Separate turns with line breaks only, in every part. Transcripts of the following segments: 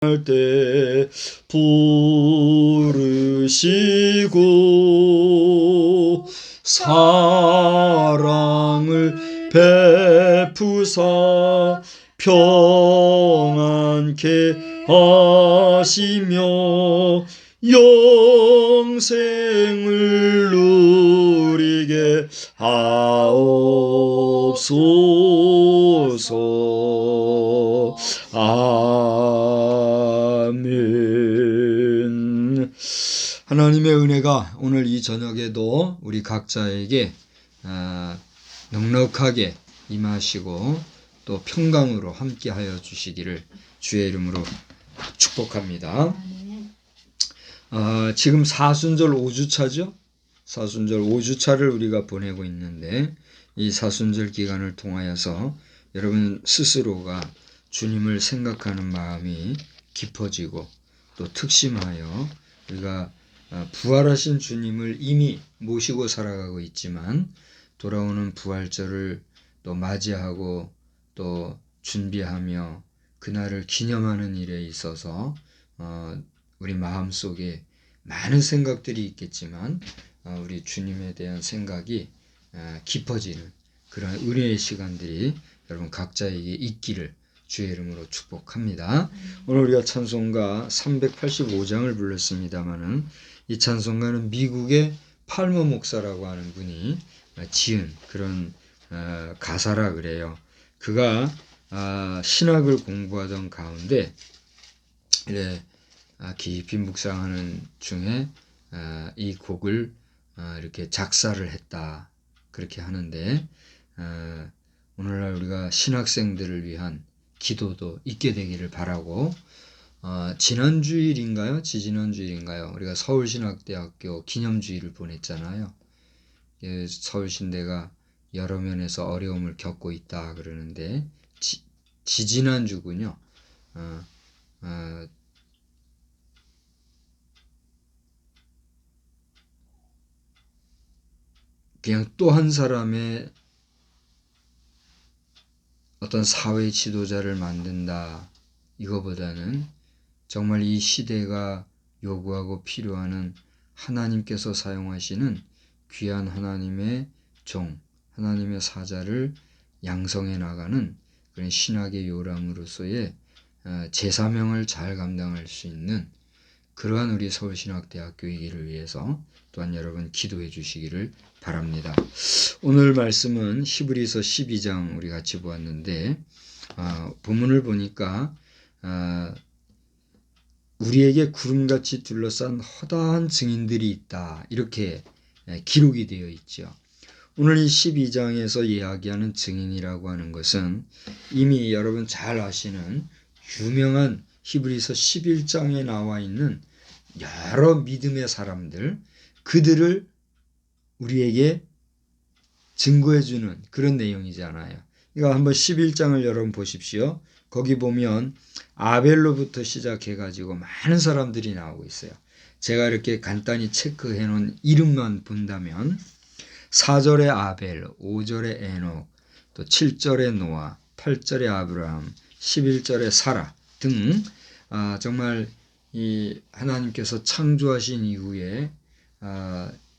때 부르시고 사랑을 베푸사 평안케 하시며 영생을 누리게 하옵소서. 아멘. 하나님의 은혜가 오늘 이 저녁에도 우리 각자에게 넉넉하게 임하시고 또 평강으로 함께하여 주시기를 주의 이름으로 축복합니다. 지금 사순절 5주차죠? 사순절 5주차를 우리가 보내고 있는데 이 사순절 기간을 통하여서 여러분 스스로가 주님을 생각하는 마음이 깊어지고 또 특심하여 우리가 부활하신 주님을 이미 모시고 살아가고 있지만 돌아오는 부활절을 또 맞이하고 또 준비하며 그날을 기념하는 일에 있어서 우리 마음속에 많은 생각들이 있겠지만 우리 주님에 대한 생각이 깊어지는 그런 은혜의 시간들이 여러분 각자에게 있기를 주의 이름으로 축복합니다. 오늘 우리가 찬송가 385장을 불렀습니다마는 이 찬송가는 미국의 팔머 목사라고 하는 분이 지은 그런 가사라 그래요. 그가 신학을 공부하던 가운데 깊이 묵상하는 중에 이 곡을 이렇게 작사를 했다 그렇게 하는데 오늘날 우리가 신학생들을 위한 기도도 있게 되기를 바라고 지난주일인가요? 지지난주일인가요? 우리가 서울신학대학교 기념주일을 보냈잖아요. 서울신대가 여러 면에서 어려움을 겪고 있다 그러는데 지지난주군요. 그냥 또 한 사람의 어떤 사회 지도자를 만든다 이거보다는 정말 이 시대가 요구하고 필요하는 하나님께서 사용하시는 귀한 하나님의 종, 하나님의 사자를 양성해 나가는 그런 신학의 요람으로서의 제사명을 잘 감당할 수 있는 그러한 우리 서울신학대학교이기를 위해서 또한 여러분 기도해 주시기를 바랍니다. 오늘 말씀은 히브리서 12장 우리 같이 보았는데 본문을 보니까 우리에게 구름같이 둘러싼 허다한 증인들이 있다 이렇게 기록이 되어 있죠. 오늘 이 12장에서 이야기하는 증인이라고 하는 것은 이미 여러분 잘 아시는 유명한 히브리서 11장에 나와 있는 여러 믿음의 사람들 그들을 우리에게 증거해 주는 그런 내용이잖아요. 이거 한번 11장을 여러분 보십시오. 거기 보면 아벨로부터 시작해 가지고 많은 사람들이 나오고 있어요. 제가 이렇게 간단히 체크해 놓은 이름만 본다면 4절에 아벨, 5절에 에녹, 또 7절에 노아, 8절에 아브라함, 11절에 사라 등 정말 이 하나님께서 창조하신 이후에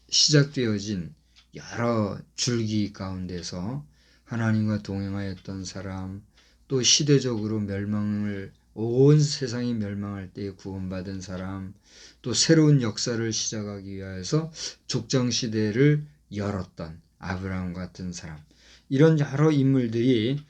시작되어진 여러 줄기 가운데서 하나님과 동행하였던 사람, 또 시대적으로 온 세상이 멸망할 때에 구원받은 사람, 또 새로운 역사를 시작하기 위해서 족장시대를 열었던 아브라함 같은 사람, 이런 여러 인물들이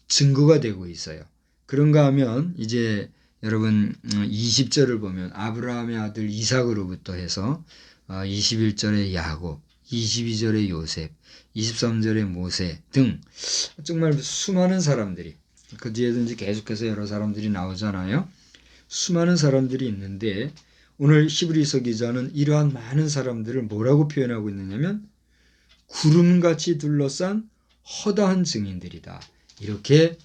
증거가 되고 있어요. 그런가 하면 이제 여러분 20절을 보면 아브라함의 아들 이삭으로부터 해서 21절에 야곱, 22절에 요셉, 23절에 모세 등 정말 수많은 사람들이 그 뒤에도 이제 계속해서 여러 사람들이 나오잖아요. 수많은 사람들이 있는데 오늘 히브리서 기자는 이러한 많은 사람들을 뭐라고 표현하고 있느냐면 구름같이 둘러싼 허다한 증인들이다. 이렇게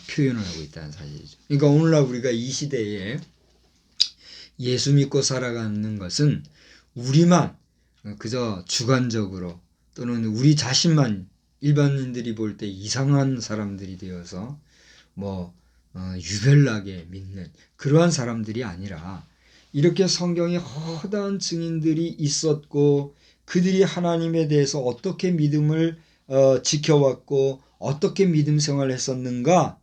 표현을 하고 있다는 사실이죠. 그러니까 오늘날 우리가 이 시대에 예수 믿고 살아가는 것은 우리만 그저 주관적으로 또는 우리 자신만 일반인들이 볼 때 이상한 사람들이 되어서 유별나게 믿는 그러한 사람들이 아니라 이렇게 성경에 허다한 증인들이 있었고 그들이 하나님에 대해서 어떻게 믿음을 지켜왔고 어떻게 믿음 생활을 했었는가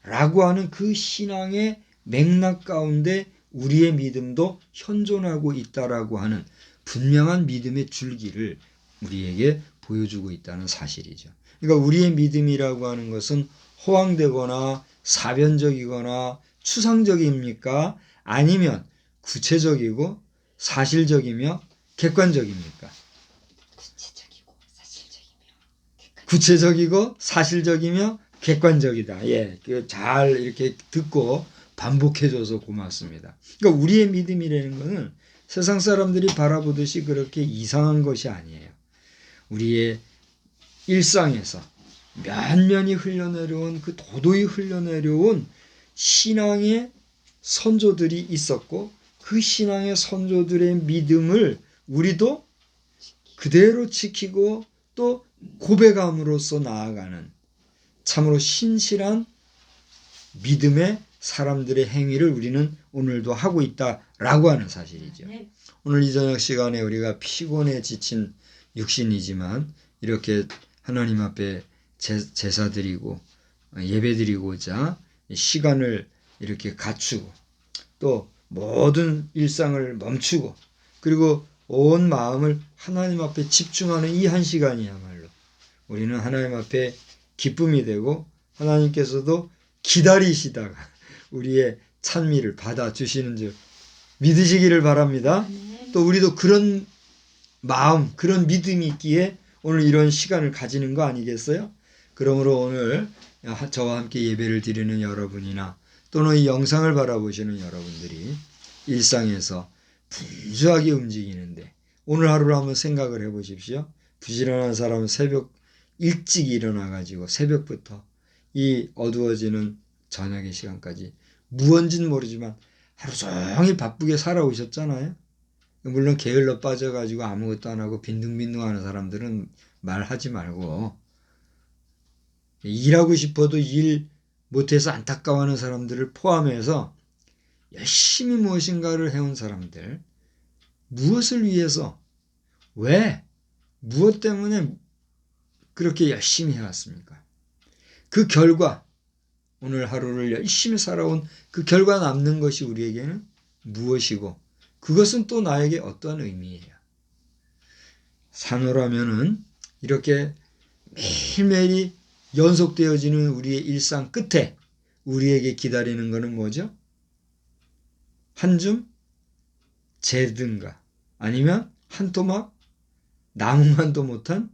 라고 하는 그 신앙의 맥락 가운데 우리의 믿음도 현존하고 있다라고 하는 분명한 믿음의 줄기를 우리에게 보여주고 있다는 사실이죠. 그러니까 우리의 믿음이라고 하는 것은 허황되거나 사변적이거나 추상적입니까? 아니면 구체적이고 사실적이며 객관적입니까? 구체적이고 사실적이며 객관적이다. 예, 잘 이렇게 듣고 반복해줘서 고맙습니다. 그러니까 우리의 믿음이라는 것은 세상 사람들이 바라보듯이 그렇게 이상한 것이 아니에요. 우리의 일상에서 면면이 흘러내려온 그 도도히 흘러내려온 신앙의 선조들이 있었고 그 신앙의 선조들의 믿음을 우리도 그대로 지키고 또 고백함으로써 나아가는 참으로 신실한 믿음의 사람들의 행위를 우리는 오늘도 하고 있다라고 하는 사실이죠. 오늘 이 저녁 시간에 우리가 피곤해 지친 육신이지만 이렇게 하나님 앞에 제사 드리고 예배 드리고자 시간을 이렇게 갖추고 또 모든 일상을 멈추고 그리고 온 마음을 하나님 앞에 집중하는 이 한 시간이야말로 우리는 하나님 앞에 기쁨이 되고 하나님께서도 기다리시다가 우리의 찬미를 받아주시는 줄 믿으시기를 바랍니다. 또 우리도 그런 마음, 그런 믿음이 있기에 오늘 이런 시간을 가지는 거 아니겠어요? 그러므로 오늘 저와 함께 예배를 드리는 여러분이나 또는 이 영상을 바라보시는 여러분들이 일상에서 분주하게 움직이는데 오늘 하루를 한번 생각을 해보십시오. 부지런한 사람은 새벽 일찍 일어나가지고 새벽부터 이 어두워지는 저녁의 시간까지 무언지는 모르지만 하루 종일 바쁘게 살아오셨잖아요. 물론 게을러 빠져가지고 아무것도 안 하고 빈둥빈둥하는 사람들은 말하지 말고 일하고 싶어도 일 못해서 안타까워하는 사람들을 포함해서 열심히 무엇인가를 해온 사람들 무엇을 위해서 왜 무엇 때문에 그렇게 열심히 해왔습니까? 그 결과 오늘 하루를 열심히 살아온 그 결과 남는 것이 우리에게는 무엇이고 그것은 또 나에게 어떠한 의미예요? 산호라면은 이렇게 매일매일이 연속되어지는 우리의 일상 끝에 우리에게 기다리는 것은 뭐죠? 한 줌 재든가 아니면 한 토막 나무만도 못한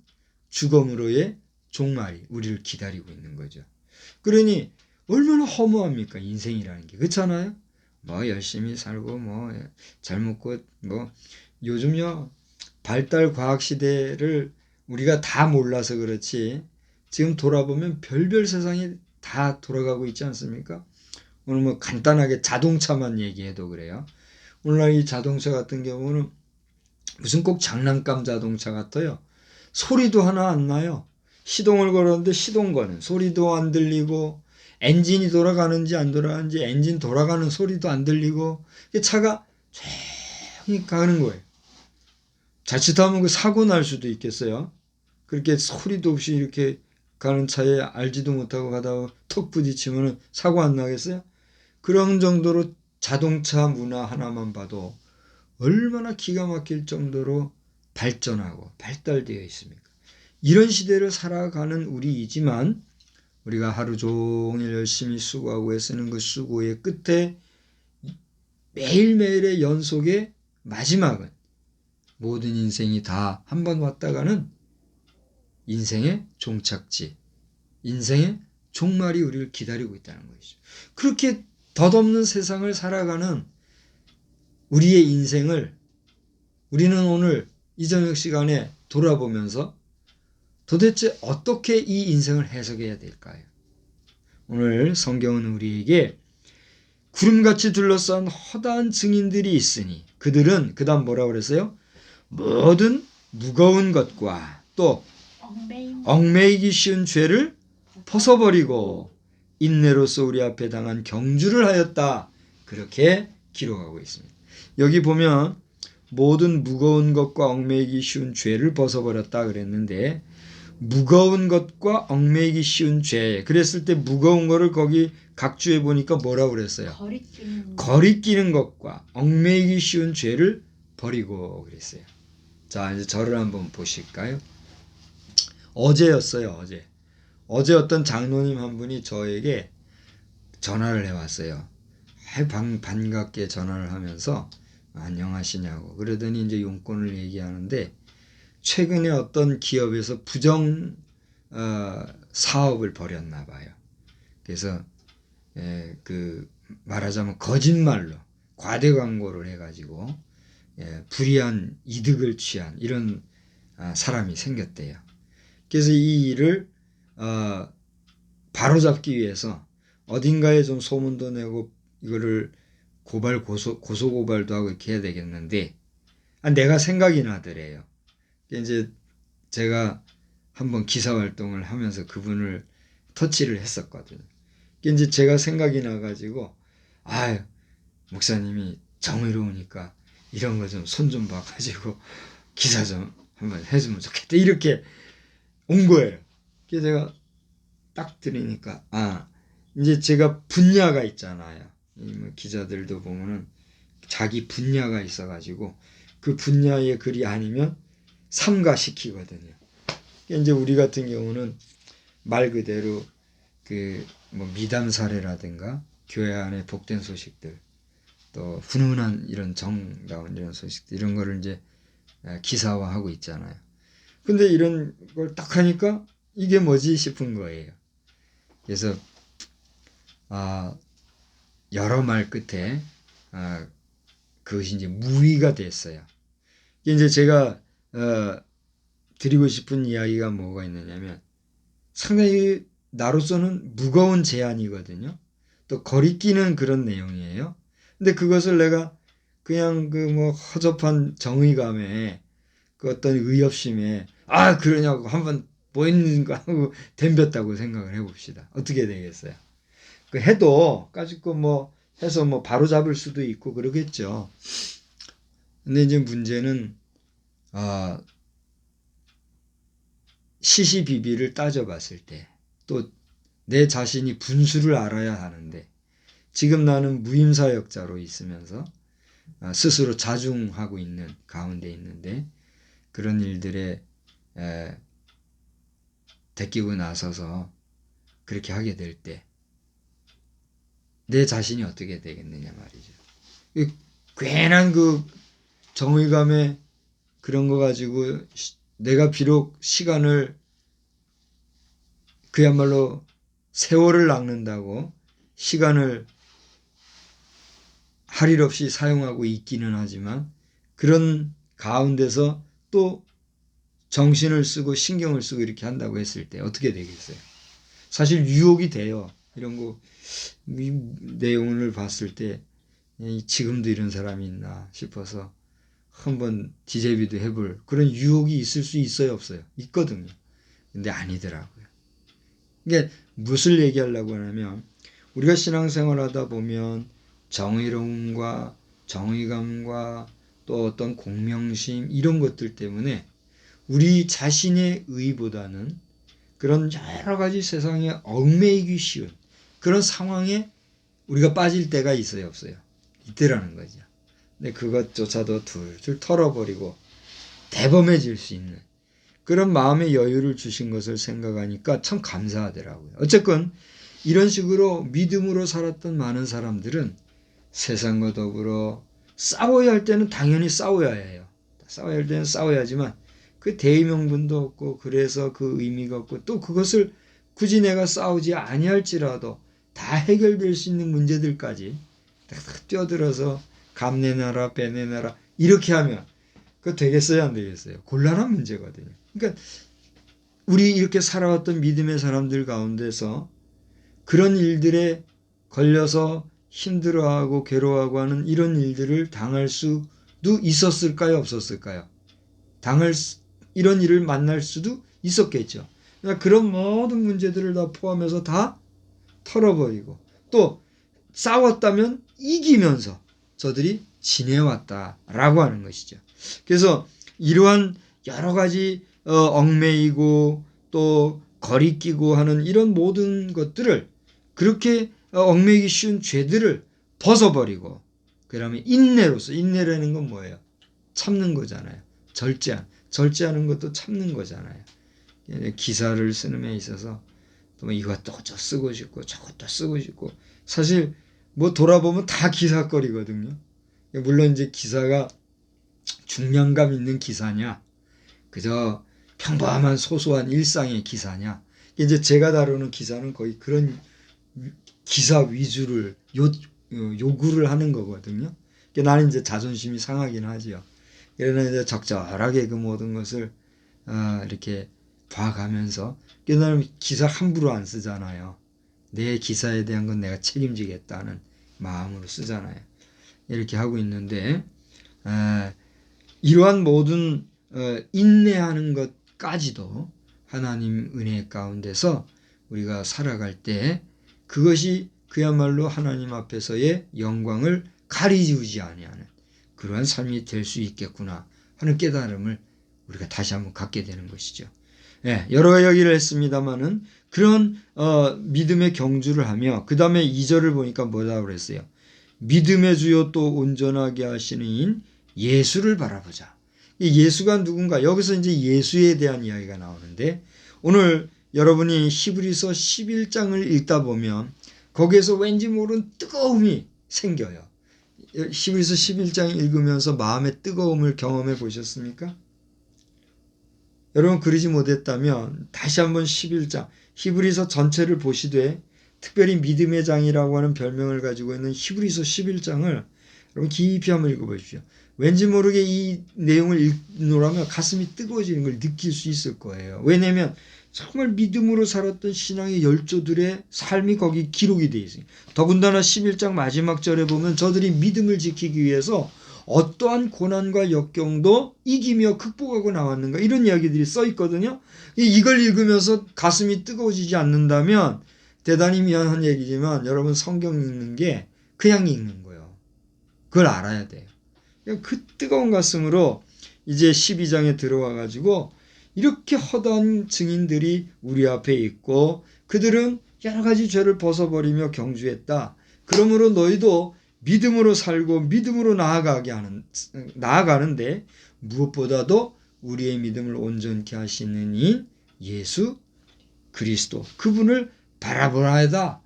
죽음으로의 종말이 우리를 기다리고 있는 거죠. 그러니 얼마나 허무합니까? 인생이라는 게. 그렇잖아요? 뭐 열심히 살고 뭐 잘 먹고 뭐 요즘요 발달 과학 시대를 우리가 다 몰라서 그렇지 지금 돌아보면 별별 세상이 다 돌아가고 있지 않습니까? 오늘 뭐 간단하게 자동차만 얘기해도 그래요. 오늘날 이 자동차 같은 경우는 무슨 꼭 장난감 자동차 같아요. 소리도 하나 안 나요. 시동을 걸었는데 시동 거는 소리도 안 들리고 엔진이 돌아가는지 안 돌아가는지 엔진 돌아가는 소리도 안 들리고 차가 조용히 가는 거예요. 자칫하면 그 사고 날 수도 있겠어요. 그렇게 소리도 없이 이렇게 가는 차에 알지도 못하고 가다가 턱 부딪히면 사고 안 나겠어요? 그런 정도로 자동차 문화 하나만 봐도 얼마나 기가 막힐 정도로 발전하고 발달되어 있습니까? 이런 시대를 살아가는 우리이지만 우리가 하루 종일 열심히 수고하고 애쓰는 그 수고의 끝에 매일매일의 연속의 마지막은 모든 인생이 다 한 번 왔다가는 인생의 종착지, 인생의 종말이 우리를 기다리고 있다는 것이죠. 그렇게 덧없는 세상을 살아가는 우리의 인생을 우리는 오늘 이 저녁 시간에 돌아보면서 도대체 어떻게 이 인생을 해석해야 될까요? 오늘 성경은 우리에게 구름같이 둘러싼 허다한 증인들이 있으니 그들은 그 다음 뭐라고 그랬어요? 모든 무거운 것과 또 얽매이기 쉬운 죄를 벗어버리고 인내로서 우리 앞에 당한 경주를 하였다. 그렇게 기록하고 있습니다. 여기 보면 모든 무거운 것과 얽매이기 쉬운 죄를 벗어버렸다 그랬는데 무거운 것과 얽매이기 쉬운 죄. 그랬을 때 무거운 거를 거기 각주에 보니까 뭐라고 그랬어요? 거리끼는 것과 얽매이기 쉬운 죄를 버리고 그랬어요. 자, 이제 저를 한번 보실까요? 어제였어요. 어제 어떤 장로님 한 분이 저에게 전화를 해왔어요. 반갑게 전화를 하면서 안녕하시냐고. 그러더니 이제 용건을 얘기하는데 최근에 어떤 기업에서 부정 사업을 벌였나 봐요. 그래서 말하자면 거짓말로 과대 광고를 해가지고 불이한 이득을 취한 이런 사람이 생겼대요. 그래서 이 일을 바로잡기 위해서 어딘가에 좀 소문도 내고 이거를 고소고발도 하고 이렇게 해야 되겠는데 내가 생각이 나더래요. 이제 제가 한번 기사활동을 하면서 그분을 터치를 했었거든요. 이제 제가 생각이 나가지고 목사님이 정의로우니까 이런 거 좀 손 좀 봐가지고 기사 좀 한번 해주면 좋겠다 이렇게 온 거예요. 그래서 제가 딱 들으니까 이제 제가 분야가 있잖아요. 기자들도 보면은 자기 분야가 있어가지고 그 분야의 글이 아니면 삼가시키거든요. 이제 우리 같은 경우는 말 그대로 미담 사례라든가 교회 안에 복된 소식들 또 훈훈한 이런 정다운 이런 소식들 이런 거를 이제 기사화하고 있잖아요. 근데 이런 걸 딱 하니까 이게 뭐지 싶은 거예요. 그래서 여러 말 끝에 그것이 이제 무의가 됐어요. 이제 제가 드리고 싶은 이야기가 뭐가 있느냐면 상당히 나로서는 무거운 제안이거든요. 또 거리끼는 그런 내용이에요. 근데 그것을 내가 그냥 허접한 정의감에 어떤 의협심에 그러냐고 한번 뭐 있는 거 하고 덤볐다고 생각을 해봅시다. 어떻게 되겠어요? 해도 가지고 해서 바로 잡을 수도 있고 그러겠죠. 근데 이제 문제는 시시비비를 따져봤을 때 또 내 자신이 분수를 알아야 하는데 지금 나는 무임사역자로 있으면서 스스로 자중하고 있는 가운데 있는데 그런 일들에 데끼고 나서서 그렇게 하게 될 때 내 자신이 어떻게 되겠느냐 말이죠. 괜한 정의감에 그런 거 가지고 내가 비록 시간을 그야말로 세월을 낚는다고 시간을 할 일 없이 사용하고 있기는 하지만 그런 가운데서 또 정신을 쓰고 신경을 쓰고 이렇게 한다고 했을 때 어떻게 되겠어요? 사실 유혹이 돼요. 이런 거 내용을 봤을 때 지금도 이런 사람이 있나 싶어서 한번 디제비도 해볼 그런 유혹이 있을 수 있어요, 없어요? 있거든요. 근데 아니더라고요. 이게 무엇을 얘기하려고 하냐면 우리가 신앙생활하다 보면 정의로움과 정의감과 또 어떤 공명심 이런 것들 때문에 우리 자신의 의보다는 그런 여러 가지 세상에 얽매이기 쉬운 그런 상황에 우리가 빠질 때가 있어요, 없어요? 있더라는 거죠. 근데 그것조차도 둘둘 털어버리고 대범해질 수 있는 그런 마음의 여유를 주신 것을 생각하니까 참 감사하더라고요. 어쨌건 이런 식으로 믿음으로 살았던 많은 사람들은 세상과 더불어 싸워야 할 때는 당연히 싸워야 해요. 싸워야 할 때는 싸워야지만 그 대의명분도 없고 그래서 그 의미가 없고 또 그것을 굳이 내가 싸우지 아니할지라도 다 해결될 수 있는 문제들까지 딱 뛰어들어서 감내나라 빼내나라 이렇게 하면 그거 되겠어요 안 되겠어요? 곤란한 문제거든요. 그러니까 우리 이렇게 살아왔던 믿음의 사람들 가운데서 그런 일들에 걸려서 힘들어하고 괴로워하고 하는 이런 일들을 당할 수도 있었을까요? 없었을까요? 이런 일을 만날 수도 있었겠죠. 그러니까 그런 모든 문제들을 다 포함해서 다 털어버리고 또 싸웠다면 이기면서 저들이 지내왔다라고 하는 것이죠. 그래서 이러한 여러 가지 얽매이고 또 거리끼고 하는 이런 모든 것들을 그렇게 얽매이기 쉬운 죄들을 벗어버리고 그다음에 인내라는 건 뭐예요? 참는 거잖아요. 절제하는 것도 참는 거잖아요. 기사를 쓰는 데 있어서 또 이것도 쓰고 싶고 저것도 쓰고 싶고 사실 뭐 돌아보면 다 기사거리거든요. 물론 이제 기사가 중량감 있는 기사냐 그저 평범한 소소한 일상의 기사냐 이제 제가 다루는 기사는 거의 그런 기사 위주를 요구를 하는 거거든요. 나는 이제 자존심이 상하긴 하지요. 그러나 이제 적절하게 그 모든 것을 이렇게 봐가면서 나는 기사 함부로 안 쓰잖아요. 내 기사에 대한 건 내가 책임지겠다는 마음으로 쓰잖아요. 이렇게 하고 있는데 이러한 모든 인내하는 것까지도 하나님 은혜 가운데서 우리가 살아갈 때 그것이 그야말로 하나님 앞에서의 영광을 가리지우지 아니하는 그러한 삶이 될 수 있겠구나 하는 깨달음을 우리가 다시 한번 갖게 되는 것이죠. 여러 이야기를 했습니다마는 그런 믿음의 경주를 하며 그 다음에 2절을 보니까 뭐라고 그랬어요? 믿음의 주요 또 온전하게 하시는 이인 예수를 바라보자. 이 예수가 누군가? 여기서 이제 예수에 대한 이야기가 나오는데 오늘 여러분이 히브리서 11장을 읽다 보면 거기에서 왠지 모르는 뜨거움이 생겨요. 히브리서 11장 읽으면서 마음의 뜨거움을 경험해 보셨습니까? 여러분 그러지 못했다면 다시 한번 11장 히브리서 전체를 보시되 특별히 믿음의 장이라고 하는 별명을 가지고 있는 히브리서 11장을 여러분 깊이 한번 읽어보십시오. 왠지 모르게 이 내용을 읽노라면 가슴이 뜨거워지는 걸 느낄 수 있을 거예요. 왜냐하면 정말 믿음으로 살았던 신앙의 열조들의 삶이 거기 기록이 되어 있어요. 더군다나 11장 마지막 절에 보면 저들이 믿음을 지키기 위해서 어떠한 고난과 역경도 이기며 극복하고 나왔는가 이런 이야기들이 써 있거든요. 이걸 읽으면서 가슴이 뜨거워지지 않는다면 대단히 미안한 얘기지만 여러분 성경 읽는 게 그냥 읽는 거예요. 그걸 알아야 돼요. 그 뜨거운 가슴으로 이제 12장에 들어와 가지고 이렇게 허다한 증인들이 우리 앞에 있고 그들은 여러 가지 죄를 벗어버리며 경주했다. 그러므로 너희도 믿음으로 살고 믿음으로 나아가는데 무엇보다도 우리의 믿음을 온전케 하시는 이 예수 그리스도 그분을 바라봐라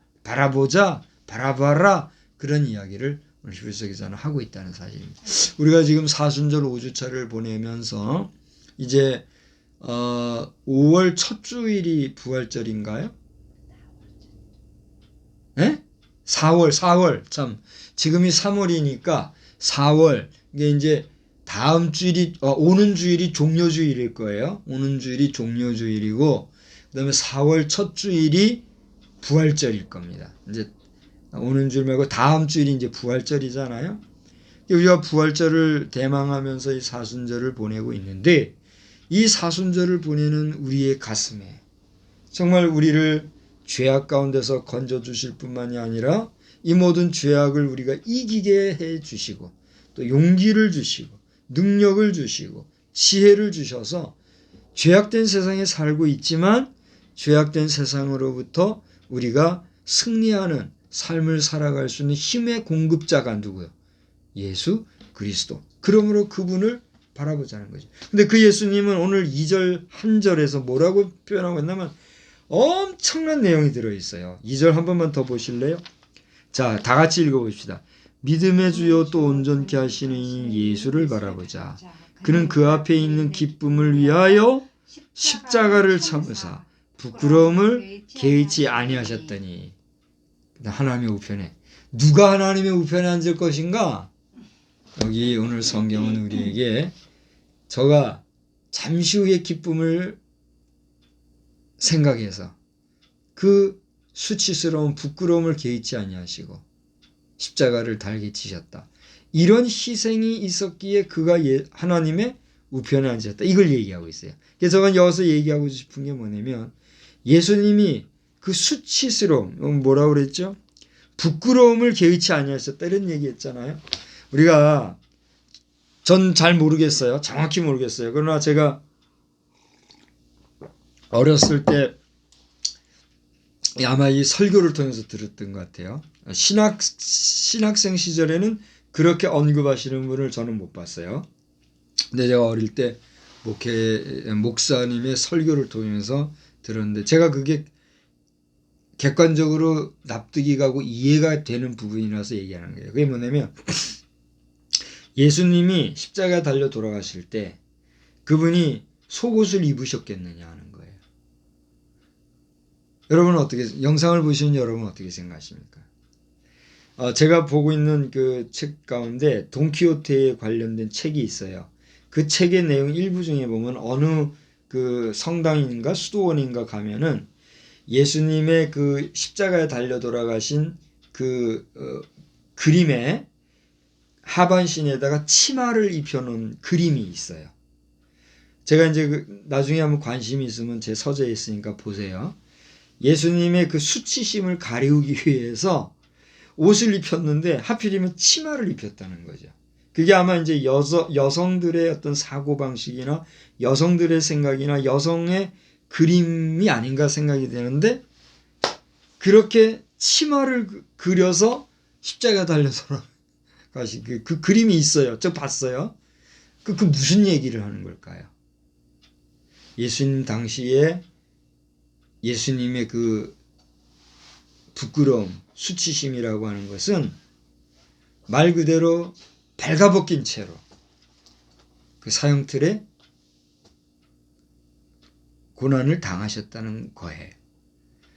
그런 이야기를 오늘 히브리서 기자는 하고 있다는 사실입니다. 우리가 지금 사순절 5주차를 보내면서 이제 5월 첫 주일이 부활절인가요? 네? 4월 참 지금이 3월이니까 4월 이게 이제 다음 주일이 오는 주일이 종료주일일 거예요. 오는 주일이 종료주일이고 그다음에 4월 첫 주일이 부활절일 겁니다. 이제 오는 주일 말고 다음 주일이 이제 부활절이잖아요. 우리가 부활절을 대망하면서 이 사순절을 보내고 있는데 이 사순절을 보내는 우리의 가슴에 정말 우리를 죄악 가운데서 건져주실 뿐만이 아니라 이 모든 죄악을 우리가 이기게 해 주시고 또 용기를 주시고 능력을 주시고 지혜를 주셔서 죄악된 세상에 살고 있지만 죄악된 세상으로부터 우리가 승리하는 삶을 살아갈 수 있는 힘의 공급자가 누구요? 예수 그리스도. 그러므로 그분을 바라보자는 거죠. 근데 그 예수님은 오늘 2절 한 절에서 뭐라고 표현하고 있냐면 엄청난 내용이 들어있어요. 2절 한 번만 더 보실래요? 자, 다 같이 읽어봅시다. 믿음의 주요 또 온전케 하시는 예수를 바라보자. 그는 그 앞에 있는 기쁨을 위하여 십자가를 참으사 부끄러움을 개의치 아니하셨더니 하나님의 우편에 누가 하나님의 우편에 앉을 것인가? 여기 오늘 성경은 우리에게 저가 잠시 후의 기쁨을 생각해서 그 수치스러운 부끄러움을 개의치 아니하시고 십자가를 달게 지셨다. 이런 희생이 있었기에 그가 하나님의 우편에 앉으셨다. 이걸 얘기하고 있어요. 그래서 저는 여기서 얘기하고 싶은 게 뭐냐면 예수님이 그 수치스러움, 뭐라고 그랬죠? 부끄러움을 개의치 아니하셨다 이런 얘기했잖아요. 우리가 전 잘 모르겠어요. 정확히 모르겠어요. 그러나 제가 어렸을 때 아마 이 설교를 통해서 들었던 것 같아요. 신학생 시절에는 그렇게 언급하시는 분을 저는 못 봤어요. 근데 제가 어릴 때 목사님의 설교를 통해서 들었는데 제가 그게 객관적으로 납득이 가고 이해가 되는 부분이라서 얘기하는 거예요. 그게 뭐냐면 예수님이 십자가에 달려 돌아가실 때 그분이 속옷을 입으셨겠느냐 하는 거예요. 여러분은 어떻게, 영상을 보시는 여러분은 어떻게 생각하십니까? 제가 보고 있는 그 책 가운데 돈키호테에 관련된 책이 있어요. 그 책의 내용 일부 중에 보면 어느 그 성당인가 수도원인가 가면은 예수님의 그 십자가에 달려 돌아가신 그 그림에 하반신에다가 치마를 입혀놓은 그림이 있어요. 제가 이제 나중에 한번 관심이 있으면 제 서재에 있으니까 보세요. 예수님의 그 수치심을 가리우기 위해서 옷을 입혔는데 하필이면 치마를 입혔다는 거죠. 그게 아마 이제 여성들의 어떤 사고방식이나 여성들의 생각이나 여성의 그림이 아닌가 생각이 되는데 그렇게 치마를 그려서 십자가 달려 돌아가신 그 그림이 있어요. 저 봤어요. 그 무슨 얘기를 하는 걸까요? 예수님 당시에 예수님의 그 부끄러움, 수치심이라고 하는 것은 말 그대로 발가벗긴 채로 그 사형틀에 고난을 당하셨다는 거예요.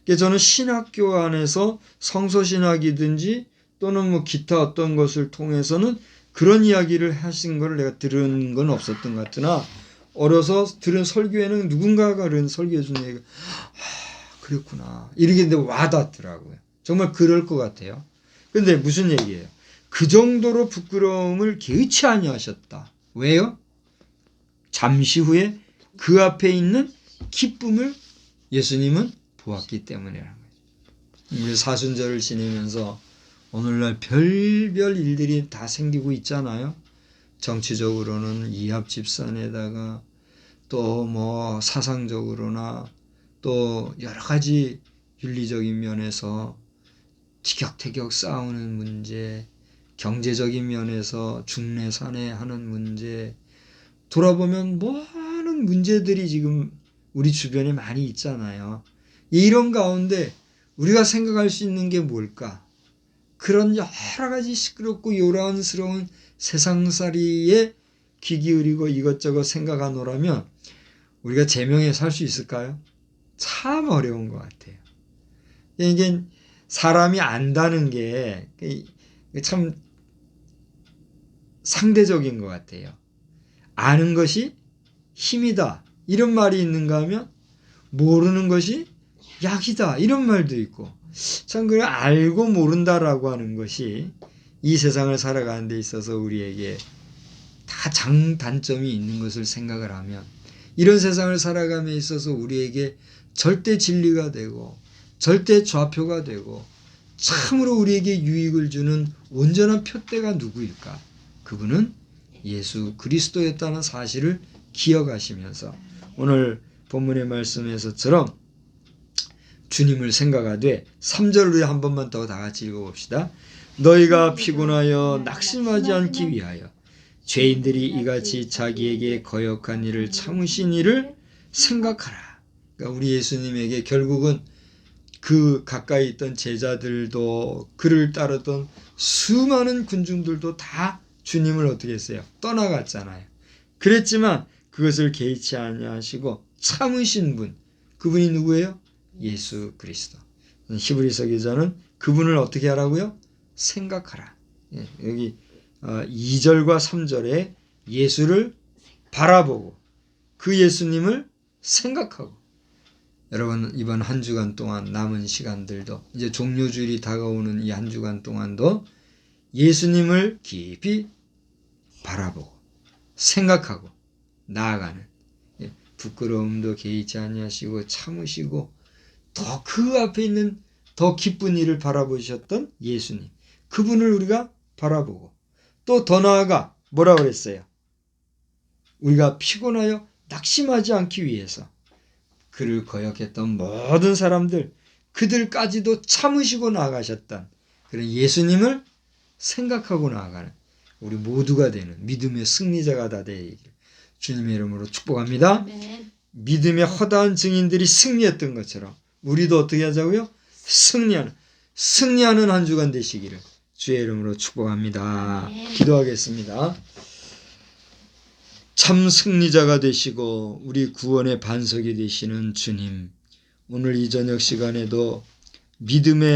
그래서 저는 신학교 안에서 성서신학이든지 또는 뭐 기타 어떤 것을 통해서는 그런 이야기를 하신 걸 내가 들은 건 없었던 것 같으나 어려서 들은 설교에는 누군가가 그런 설교해 준 얘기가 그랬구나 이렇게 와닿더라고요. 정말 그럴 것 같아요. 그런데 무슨 얘기예요? 그 정도로 부끄러움을 개의치 아니하셨다. 왜요? 잠시 후에 그 앞에 있는 기쁨을 예수님은 보았기 때문이라는 거죠. 우리 사순절을 지내면서 오늘날 별별 일들이 다 생기고 있잖아요. 정치적으로는 이합 집산에다가 또 뭐 사상적으로나 또 여러 가지 윤리적인 면에서 티격태격 싸우는 문제, 경제적인 면에서 중내산해하는 문제, 돌아보면 많은 문제들이 지금 우리 주변에 많이 있잖아요. 이런 가운데 우리가 생각할 수 있는 게 뭘까? 그런 여러 가지 시끄럽고 요란스러운 세상살이에 귀 기울이고 이것저것 생각하노라면 우리가 제명에 살 수 있을까요? 참 어려운 것 같아요. 이게 사람이 안다는 게 참 상대적인 것 같아요. 아는 것이 힘이다 이런 말이 있는가 하면 모르는 것이 약이다 이런 말도 있고 참 그래 알고 모른다라고 하는 것이 이 세상을 살아가는 데 있어서 우리에게 다 장단점이 있는 것을 생각을 하면 이런 세상을 살아감에 있어서 우리에게 절대 진리가 되고 절대 좌표가 되고 참으로 우리에게 유익을 주는 온전한 표대가 누구일까? 그분은 예수 그리스도였다는 사실을 기억하시면서 오늘 본문의 말씀에서처럼 주님을 생각하되 3절로 한 번만 더 다 같이 읽어봅시다. 너희가 피곤하여 낙심하지 않기 위하여 죄인들이 이같이 자기에게 거역한 일을 참으신 일을 생각하라. 그러니까 우리 예수님에게 결국은 그 가까이 있던 제자들도 그를 따르던 수많은 군중들도 다 주님을 어떻게 했어요? 떠나갔잖아요. 그랬지만 그것을 개의치 아니하시고 참으신 분, 그분이 누구예요? 예수 그리스도. 히브리서 기자는 그분을 어떻게 하라고요? 생각하라. 여기 2절과 3절에 예수를 바라보고 그 예수님을 생각하고 여러분 이번 한 주간 동안 남은 시간들도 이제 종료주일이 다가오는 이 한 주간 동안도 예수님을 깊이 바라보고 생각하고 나아가는 부끄러움도 개의치 아니하시고 참으시고 더 그 앞에 있는 더 기쁜 일을 바라보셨던 예수님, 그분을 우리가 바라보고 또 더 나아가 뭐라 그랬어요? 우리가 피곤하여 낙심하지 않기 위해서 그를 거역했던 모든 사람들, 그들까지도 참으시고 나아가셨던 그런 예수님을 생각하고 나아가는 우리 모두가 되는 믿음의 승리자가 다 되기를 주님의 이름으로 축복합니다.
아멘.
믿음의 허다한 증인들이 승리했던 것처럼 우리도 어떻게 하자고요? 승리하는 한 주간 되시기를 주의 이름으로 축복합니다.
아멘.
기도하겠습니다. 참 승리자가 되시고 우리 구원의 반석이 되시는 주님, 오늘 이 저녁 시간에도 믿음의